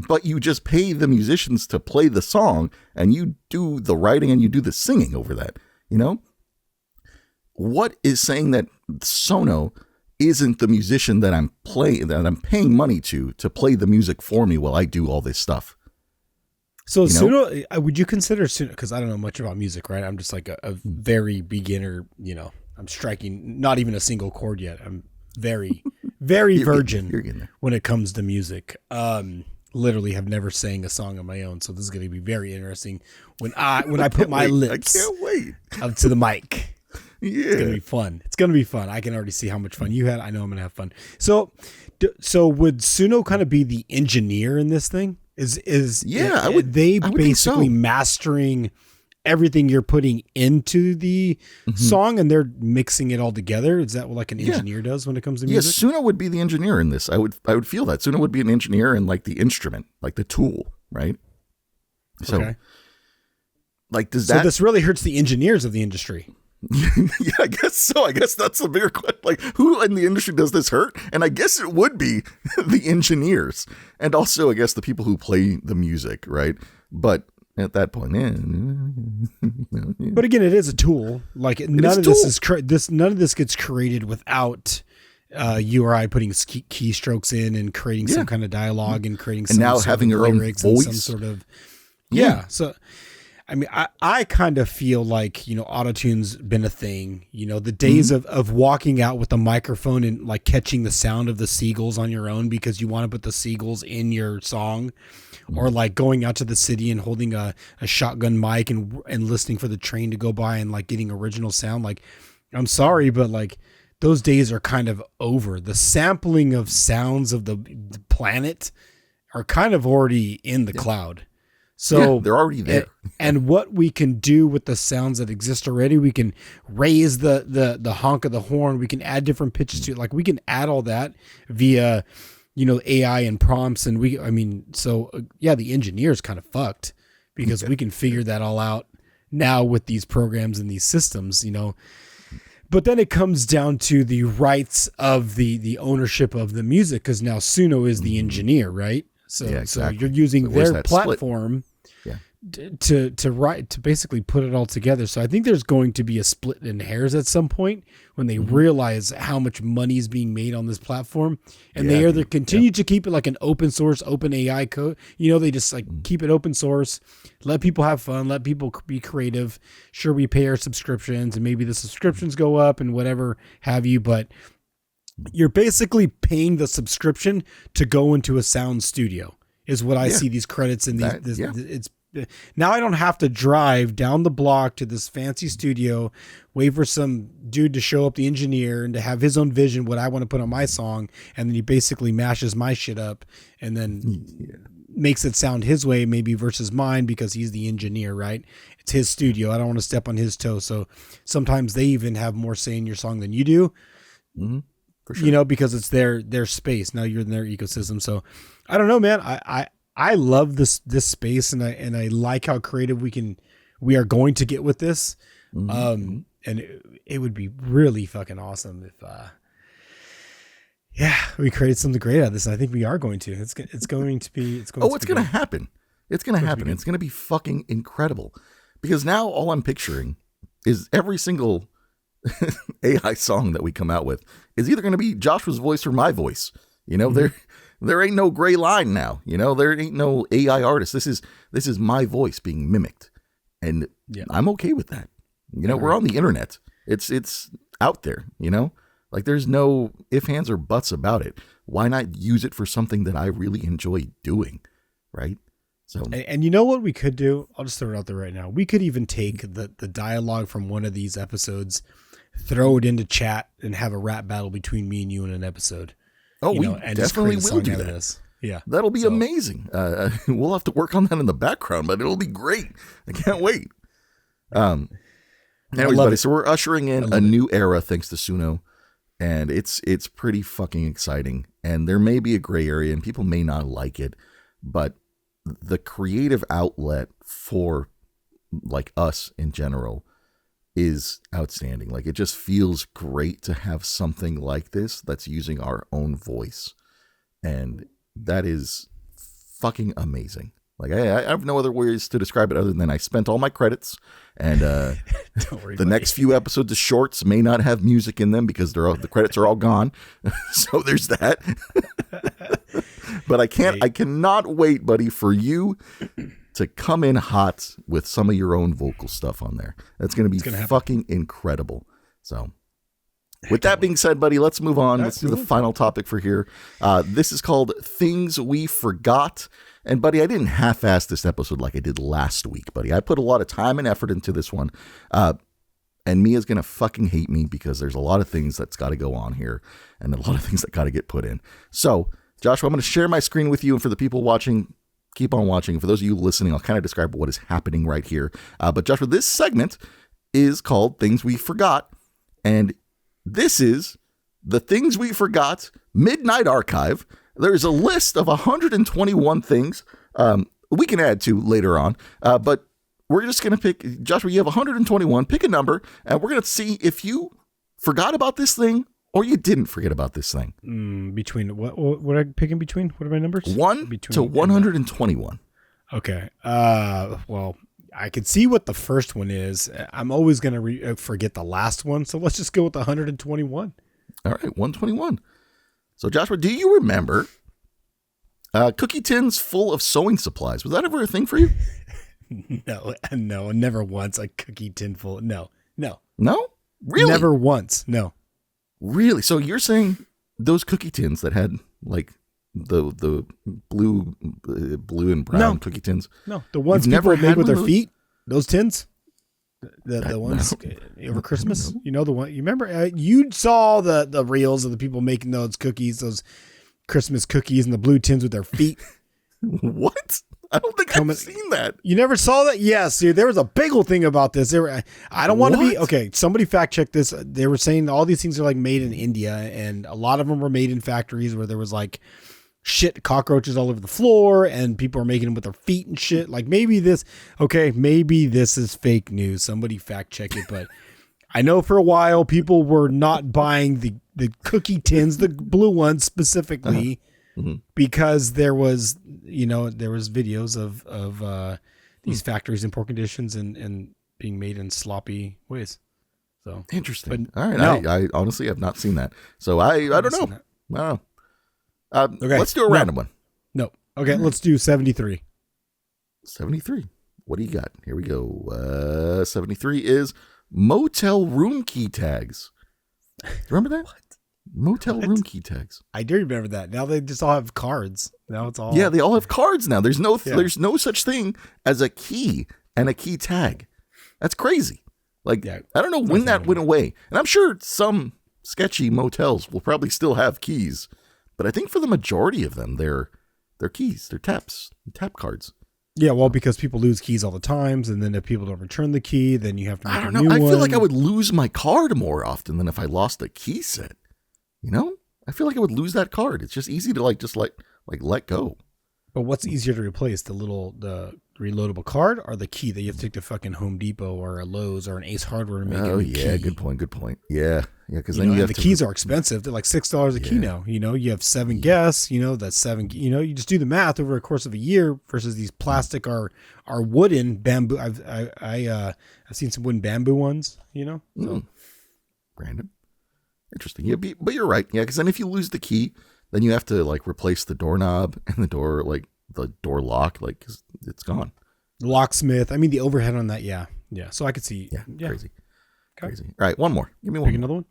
but you just pay the musicians to play the song and you do the writing and you do the singing over that, you know? What is saying that Sono isn't the musician that I'm paying money to play the music for me while I do all this stuff? So Sono, would you consider Sono, because I don't know much about music, right? I'm just like a very beginner, I'm striking not even a single chord yet. I'm very, very virgin when it comes to music. Literally have never sang a song on my own, so this is going to be very interesting when I put my lips up to the mic. Yeah. It's going to be fun. It's going to be fun. I can already see how much fun you had. I know I'm going to have fun. So would Suno kind of be the engineer in this thing? I would basically mastering everything you're putting into the song and they're mixing it all together? Is that what like an engineer does when it comes to music? Yes, Suno would be the engineer in this. I would feel that. Suno would be an engineer and like the instrument, like the tool, right? So, okay. Like, so this really hurts the engineers of the industry. Yeah, I guess so. I guess that's a bigger question. Like, who in the industry does this hurt? And I guess it would be the engineers. And also, I guess, the people who play the music, right? But at that point, But again, it is a tool. Like, none of this gets created without you or I putting keystrokes in and creating some kind of dialogue and creating some now having your own voice. And some sort of So I mean, I kind of feel like, auto-tune's been a thing, the days of walking out with a microphone and like catching the sound of the seagulls on your own because you want to put the seagulls in your song, or like going out to the city and holding a shotgun mic and listening for the train to go by and like getting original sound. Like, I'm sorry, but like those days are kind of over. The sampling of sounds of the planet are kind of already in the cloud. So they're already there. And what we can do with the sounds that exist already, we can raise the honk of the horn. We can add different pitches to it. Like we can add all that via, AI and prompts. And the engineer's kind of fucked because we can figure that all out now with these programs and these systems, But then it comes down to the rights of the ownership of the music, because now Suno is the engineer, right? So, so you're using their platform to basically put it all together. So I think there's going to be a split in hairs at some point when they realize how much money is being made on this platform, and they either continue to keep it like an open source, open AI code. They just like keep it open source, let people have fun, let people be creative. Sure, we pay our subscriptions, and maybe the subscriptions go up and whatever have you, but you're basically paying the subscription to go into a sound studio is what I see these credits in these. It's now I don't have to drive down the block to this fancy studio, wait for some dude to show up, the engineer, and to have his own vision, what I want to put on my song. And then he basically mashes my shit up and then makes it sound his way, maybe versus mine, because he's the engineer, right? It's his studio. I don't want to step on his toes. So sometimes they even have more say in your song than you do. Mm-hmm. For sure. Because it's their space. Now you're in their ecosystem. So I don't know, man. I love this space, and I like how creative we are going to get with this. And it would be really fucking awesome if we created something great out of this. And I think we are going to. It's going to happen. It's going to happen. It's going to be fucking incredible, because now all I'm picturing is every single AI song that we come out with is either going to be Joshua's voice or my voice. There ain't no gray line now. There ain't no AI artist. This is my voice being mimicked, and I'm okay with that. We're on the internet. It's out there. Like there's no ifs, ands, or buts about it. Why not use it for something that I really enjoy doing, right? So, and you know what we could do? I'll just throw it out there right now. We could even take the dialogue from one of these episodes, throw it into chat, and have a rap battle between me and you in an episode. Oh, we definitely will do that. Yeah, that'll be amazing. We'll have to work on that in the background, but it'll be great. I can't wait. Anyways, buddy, so we're ushering in a new era thanks to Suno, and it's pretty fucking exciting. And there may be a gray area, and people may not like it, but the creative outlet for like us in general is outstanding. Like it just feels great to have something like this that's using our own voice, and that is fucking amazing. Like I have no other words to describe it other than I spent all my credits, and the next few episodes of shorts may not have music in them because the credits are all gone. So there's that. But I cannot wait, buddy, for you to come in hot with some of your own vocal stuff on there. That's going to be fucking incredible. So With that being said, buddy, let's move on. Let's do the final topic for here. This is called Things We Forgot. And, buddy, I didn't half-ass this episode like I did last week, buddy. I put a lot of time and effort into this one. And Mia's going to fucking hate me because there's a lot of things that's got to go on here and a lot of things that got to get put in. So, Joshua, I'm going to share my screen with you. And for the people watching, keep on watching. For those of you listening, I'll kind of describe what is happening right here. But, Joshua, this segment is called Things We Forgot. And this is the Things We Forgot Midnight Archive. There's a list of 121 things we can add to later on, but we're just going to pick, Joshua, you have 121, pick a number, and we're going to see if you forgot about this thing or you didn't forget about this thing. Between, what are I picking between? What are my numbers? 1 to 121. Okay. Well, I can see what the first one is. I'm always going to forget the last one, so let's just go with the 121. All right, 121. So, Joshua, do you remember cookie tins full of sewing supplies? Was that ever a thing for you? No, never once. A cookie tin full. No. Really? Never once. No. Really? So you're saying those cookie tins that had like the blue and brown cookie tins? No, the ones people made with their feet. Those tins. The ones over Christmas, you know, the one you remember, you saw the reels of the people making those cookies, those Christmas cookies and the blue tins with their feet. What? I don't think I've seen that. You never saw that? Yes, dude. There was a big old thing about this. I don't want to be okay. Somebody fact check this. They were saying all these things are like made in India, and a lot of them were made in factories where there was like shit cockroaches all over the floor and people are making them with their feet and shit. Like maybe this is fake news. Somebody fact check it. But I know for a while people were not buying the cookie tins, the blue ones specifically, because there was videos of these factories in poor conditions and being made in sloppy ways. So interesting. All right. No. I honestly have not seen that. So I don't know. I don't know. Okay, let's do a random one. No. Okay, let's do 73. 73. What do you got? Here we go. 73 is motel room key tags. Remember that? What? Motel room key tags. I do remember that. Now they just all have cards. Now it's all. Yeah, they all have cards now. There's no such thing as a key and a key tag. That's crazy. Like, I don't know when that went away. And I'm sure some sketchy motels will probably still have keys. But I think for the majority of them, they're keys, they're tap cards. Yeah, well, because people lose keys all the time, and then if people don't return the key, then you have to make a new one. I feel like I would lose my card more often than if I lost a key set. You know, I feel like I would lose that card. It's just easy to let go. But what's easier to replace, the reloadable card or the key that you have to take to fucking Home Depot or a Lowe's or an Ace Hardware to make a new key? Good point. Yeah, because then you have the keys are expensive. They're like $6 a key now. You know, you have 7 guests. You know, that's 7. You know, you just do the math over a course of a year versus these plastic or wooden bamboo. I've seen some wooden bamboo ones. You know, so. Random, interesting. Yeah, but you're right. Yeah, because then if you lose the key, then you have to like replace the doorknob and the door lock, like 'cause it's gone. Locksmith. I mean, the overhead on that. Yeah. So I could see. Yeah. Crazy. All right, one more. Give me one. Pick another one.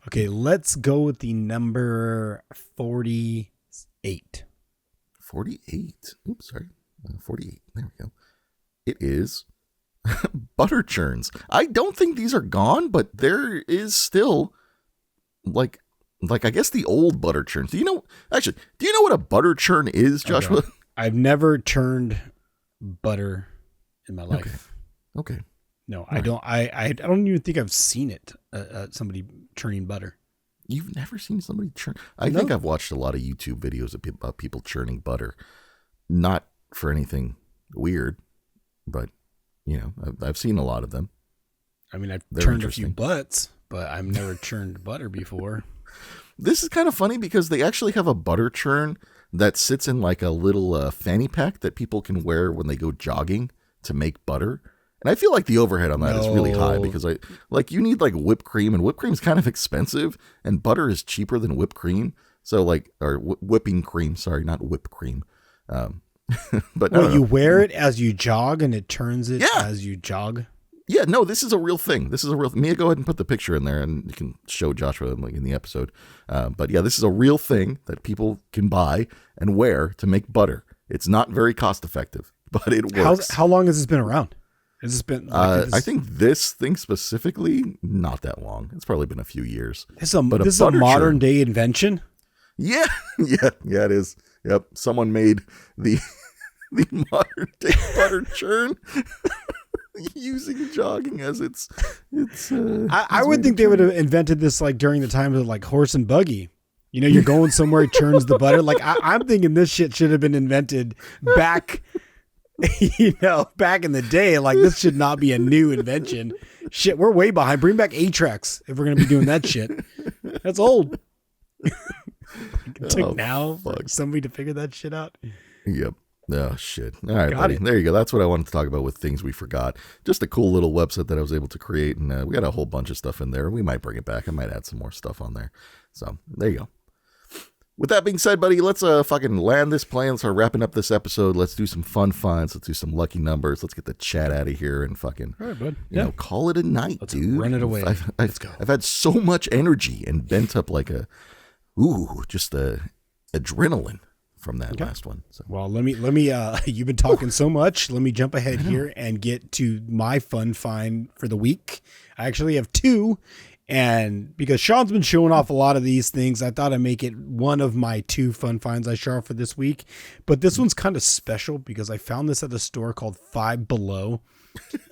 Okay, let's go with the number 48. 48. Oops, sorry. 48. There we go. It is butter churns. I don't think these are gone, but there is still like I guess the old butter churns. Do you know what a butter churn is, Joshua? Okay. I've never churned butter in my life. Okay. No, I don't. I don't even think I've seen it. Somebody churning butter. You've never seen somebody churn? I think I've watched a lot of YouTube videos of people churning butter. Not for anything weird, but you know, I've seen a lot of them. I mean, I've churned a few butts, but I've never churned butter before. This is kind of funny because they actually have a butter churn that sits in like a little fanny pack that people can wear when they go jogging to make butter. And I feel like the overhead on that is really high because you need like whipped cream, and whipped cream is kind of expensive, and butter is cheaper than whipped cream. So whipping cream, sorry, not whipped cream. But you wear it as you jog and it turns it as you jog. Yeah, no, this is a real thing. Mia, go ahead and put the picture in there, and you can show Joshua in the episode. But yeah, this is a real thing that people can buy and wear to make butter. It's not very cost effective, but it works. How long has this been around? Has this been? I think this thing specifically, not that long. It's probably been a few years. This is a modern day invention. Yeah, it is. Yep, someone made the modern day butter churn using jogging as its. I would think they would have invented this like during the time of like horse and buggy. You know, you're going somewhere, it churns the butter. Like I'm thinking this shit should have been invented back. Back in the day. Like this should not be a new invention. Shit, we're way behind. Bring back A-Trex if we're gonna be doing that shit. That's old. It took for somebody to figure that shit out. Yep. Oh shit. All right, buddy. There you go. That's what I wanted to talk about with things we forgot. Just a cool little website that I was able to create, and we got a whole bunch of stuff in there. We might bring it back. I might add some more stuff on there. So there you go. With that being said, buddy, let's fucking land this plane and start wrapping up this episode. Let's do some fun finds. Let's do some lucky numbers. Let's get the chat out of here and fucking, all right, bud. You know, call it a night, dude. Run it away. Let's go. I've had so much energy and bent up like just adrenaline from that last one. So. Well, let me. You've been talking so much. Let me jump ahead here and get to my fun find for the week. I actually have two. And because Sean's been showing off a lot of these things, I thought I'd make it one of my two fun finds I show off for this week. But this one's kind of special because I found this at a store called Five Below.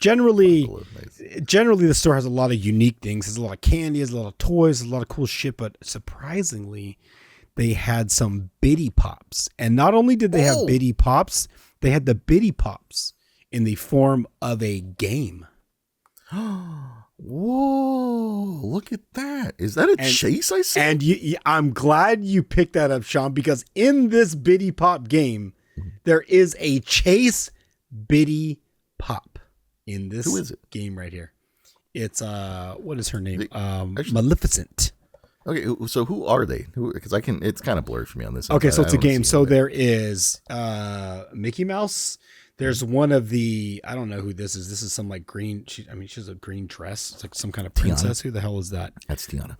Generally, the store has a lot of unique things. There's a lot of candy, there's a lot of toys, there's a lot of cool shit. But surprisingly, they had some Bitty Pops. And not only did they have Bitty Pops, they had the Bitty Pops in the form of a game. Whoa, look at that. Is that a chase I see? And I'm glad you picked that up, Sean, because in this Bitty Pop game, there is a chase Bitty Pop in this game right here. It's, what is her name? Maleficent. Okay, so who are they? Because it's kind of blurred for me on this. Okay, so it's a game. So there is Mickey Mouse. There's one of the, I don't know who this is. This is some like green. She has a green dress. It's like some kind of princess. Tiana. Who the hell is that? That's Tiana.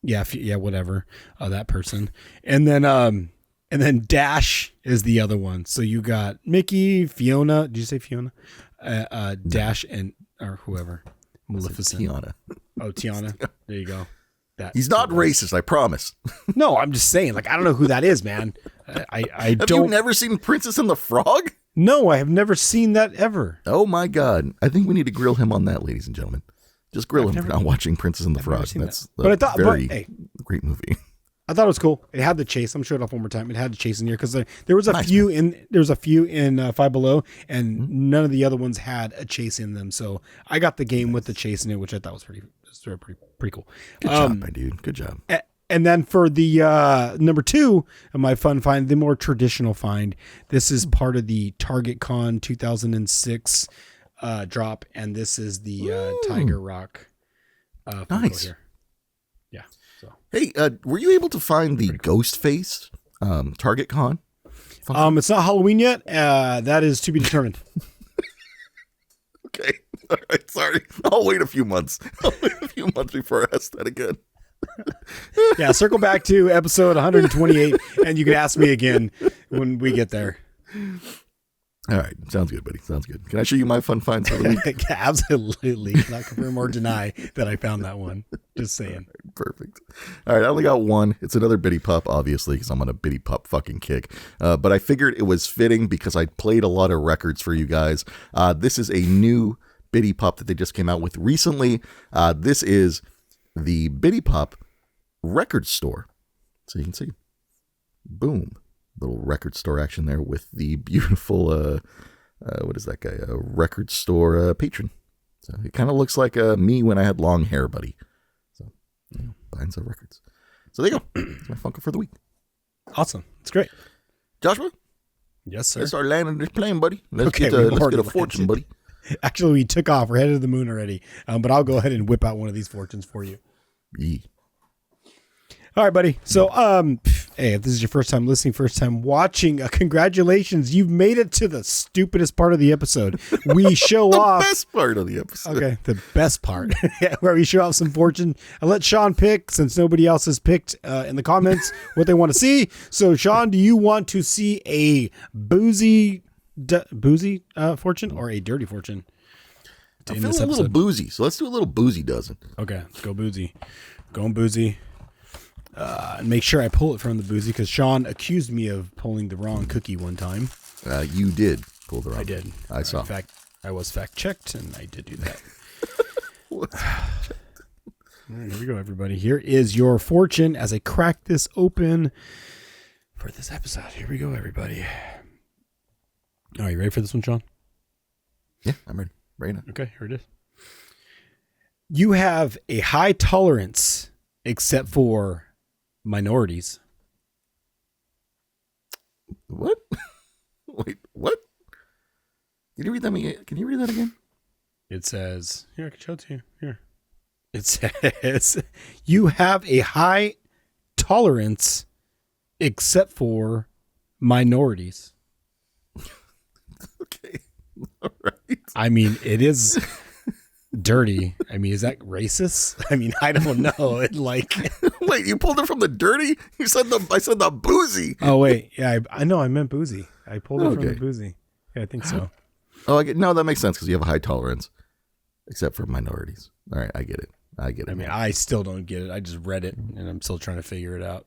Yeah, whatever. That person. And then Dash is the other one. So you got Mickey, Fiona. Did you say Fiona? Dash or whoever. Maleficent. Tiana. Oh, Tiana. There you go. He's not racist, I promise. No, I'm just saying. Like I don't know who that is, man. I Have you never seen Princess and the Frog? No, I have never seen that ever. Oh my God. I think we need to grill him on that, ladies and gentlemen. Just grill him for not watching Princess and the Frog. That's a very great movie. I thought it was cool. It had the chase. I'm showing it off one more time. It had the chase in here because there was a few in Five Below, and none of the other ones had a chase in them. So I got the game with the chase in it, which I thought was pretty cool. Good job, my dude. Good job. And then for the number two of my fun find, the more traditional find, this is part of the Target Con 2006 drop, and this is the Tiger Rock. Nice. Here. Yeah. So. Hey, were you able to find the Ghostface Target Con? It's not Halloween yet. That is to be determined. Okay. All right. Sorry. I'll wait a few months. Before I ask that again. Yeah, circle back to episode 128 and you can ask me again when we get there. All right. Sounds good, buddy. Sounds good. Can I show you my fun finds for the week? Absolutely. Not confirm or deny that I found that one. Just saying. Perfect. All right. I only got one. It's another Bitty Pop, obviously, because I'm on a Bitty Pop fucking kick. But I figured it was fitting because I played a lot of records for you guys. This is a new Bitty Pop that they just came out with recently. This is the Bitty Pop record store. So you can see, boom, little record store action there with the beautiful, what is that guy? A record store patron. So it kind of looks like me when I had long hair, buddy. So, buying some records. So there you go. That's my Funko for the week. Awesome. It's great. Joshua? Yes, sir. Let's start landing this plane, buddy. Let's get a fortune, buddy. Actually, we took off. We're headed to the moon already. But I'll go ahead and whip out one of these fortunes for you. Yeah. All right, buddy. So, Hey, if this is your first time listening, first time watching, congratulations. You've made it to the stupidest part of the episode. We show off. The best part of the episode. Okay, the best part. Where we show off some fortune. I let Sean pick, since nobody else has picked in the comments what they want to see. So, Sean, do you want to see a boozy fortune or a dirty fortune? I'm feeling a little boozy, so let's do a little boozy dozen. Okay, let's go boozy. Going boozy. Make sure I pull it from the boozy, because Sean accused me of pulling the wrong cookie one time. You did pull the wrong. I did. I saw. In fact, I was fact checked, and I did do that. All right, here we go, everybody. Here is your fortune as I crack this open for this episode. Here we go, everybody. Are you ready for this one, Sean? Yeah, I'm ready. Right now. Okay, here it is. You have a high tolerance, except for minorities. What? Wait, what? Can you read that again? Can you read that again? It says, here, I can show it to you. Here. It says, you have a high tolerance, except for minorities. Okay. All right. I mean, it is dirty. I mean, is that racist? I mean, I don't know. It like. Wait, you pulled it from the dirty? I said the boozy. Oh wait, yeah, I know. I meant boozy. I pulled it from the boozy. Yeah, I think so. Oh, no, that makes sense because you have a high tolerance, except for minorities. All right, I get it. I mean, I still don't get it. I just read it, and I'm still trying to figure it out.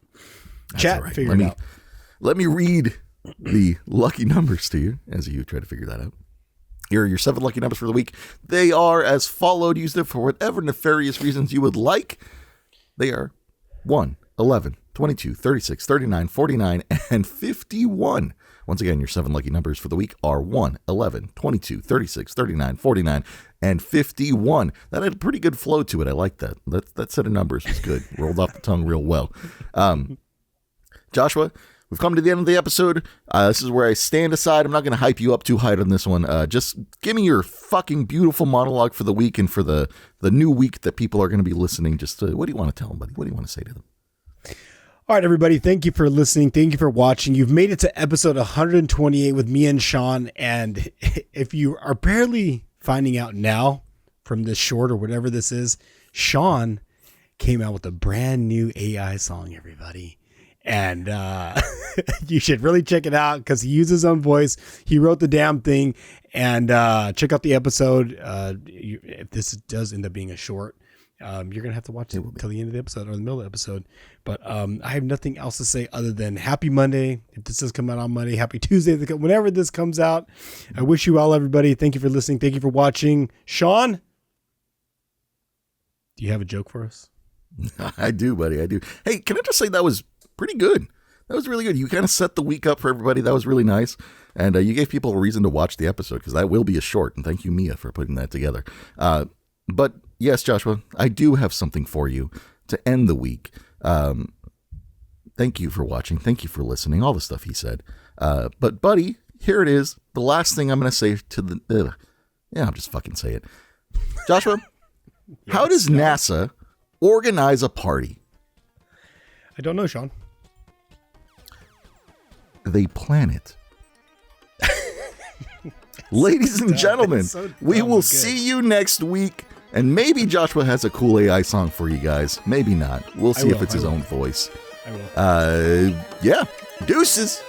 That's Chat, right. figure it out. Let me read the lucky numbers to you as you try to figure that out. Here are your 7 lucky numbers for the week. They are as followed. Use them for whatever nefarious reasons you would like. They are 1, 11, 22, 36, 39, 49, and 51. Once again, your 7 lucky numbers for the week are 1, 11, 22, 36, 39, 49, and 51. That had a pretty good flow to it. I like that. That set of numbers was good. Rolled off the tongue real well. Joshua, we've come to the end of the episode. This is where I stand aside. I'm not going to hype you up too high on this one. Just give me your fucking beautiful monologue for the week and for the new week that people are going to be listening. Just what do you want to tell them, buddy? What do you want to say to them? All right, everybody. Thank you for listening. Thank you for watching. You've made it to episode 128 with me and Sean. And if you are barely finding out now from this short or whatever this is, Sean came out with a brand new AI song, everybody. And you should really check it out because he used his own voice. He wrote the damn thing. And check out the episode. If this does end up being a short, you're going to have to watch it till the end of the episode or the middle of the episode. But I have nothing else to say other than happy Monday. If this does come out on Monday, happy Tuesday. Whenever this comes out, I wish you well, everybody. Thank you for listening. Thank you for watching. Sean, do you have a joke for us? I do, buddy. I do. Hey, can I just say that was pretty good. That was really good. You kind of set the week up for everybody. That was really nice. And you gave people a reason to watch the episode because that will be a short. And thank you, Mia, for putting that together. But yes, Joshua, I do have something for you to end the week. Thank you for watching. Thank you for listening. All the stuff he said. But buddy, here it is. The last thing I'm going to say to the, I'll just fucking say it. Joshua, Yes, how does NASA organize a party? I don't know, Sean. They plan it. Ladies and gentlemen, we will see you next week. And maybe Joshua has a cool AI song for you guys. Maybe not. We'll see if it's his own voice. I will. Yeah. Deuces.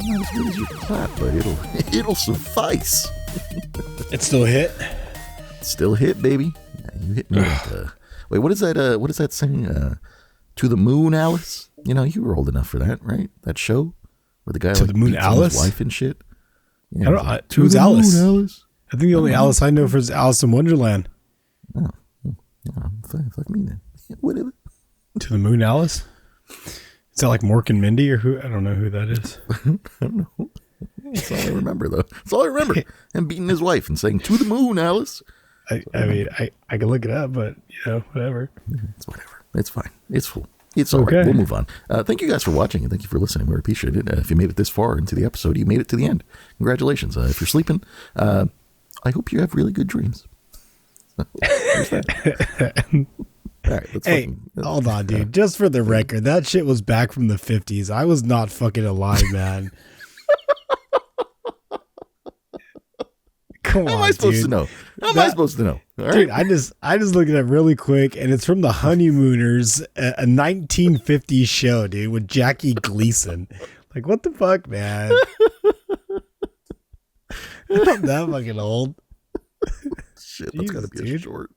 Not as good as your clap, but it'll suffice. It still hit. Still hit, baby. Yeah, you hit me with, wait, what is that? What is that saying? To the moon, Alice. You know, you were old enough for that, right? That show where the guy to the moon, beats Alice, his wife and shit. Yeah, I don't. like, Who's Alice? Moon, Alice? I think the only Alice I know for is Alice in Wonderland. Oh, fuck me then. Whatever. To the moon, Alice. Is that like Mork and Mindy or who? I don't know who that is. I don't know. That's all I remember, though. That's all I remember. Him beating his wife and saying, "To the moon, Alice." I mean, I can look it up, but whatever. It's whatever. It's fine. It's cool. It's all right. We'll move on. Thank you guys for watching, and thank you for listening. We appreciate it. If you made it this far into the episode, you made it to the end. Congratulations. If you're sleeping, I hope you have really good dreams. There's that. All right, hold on, dude. Just for the record, that shit was back from the 50s. I was not fucking alive, man. Come on, How am I supposed to know? How am I supposed to know? All dude, right. I just looked it up really quick, and it's from The Honeymooners, a 1950s show, dude, with Jackie Gleason. Like, what the fuck, man? I'm not that fucking old. Shit, that's got to be a short.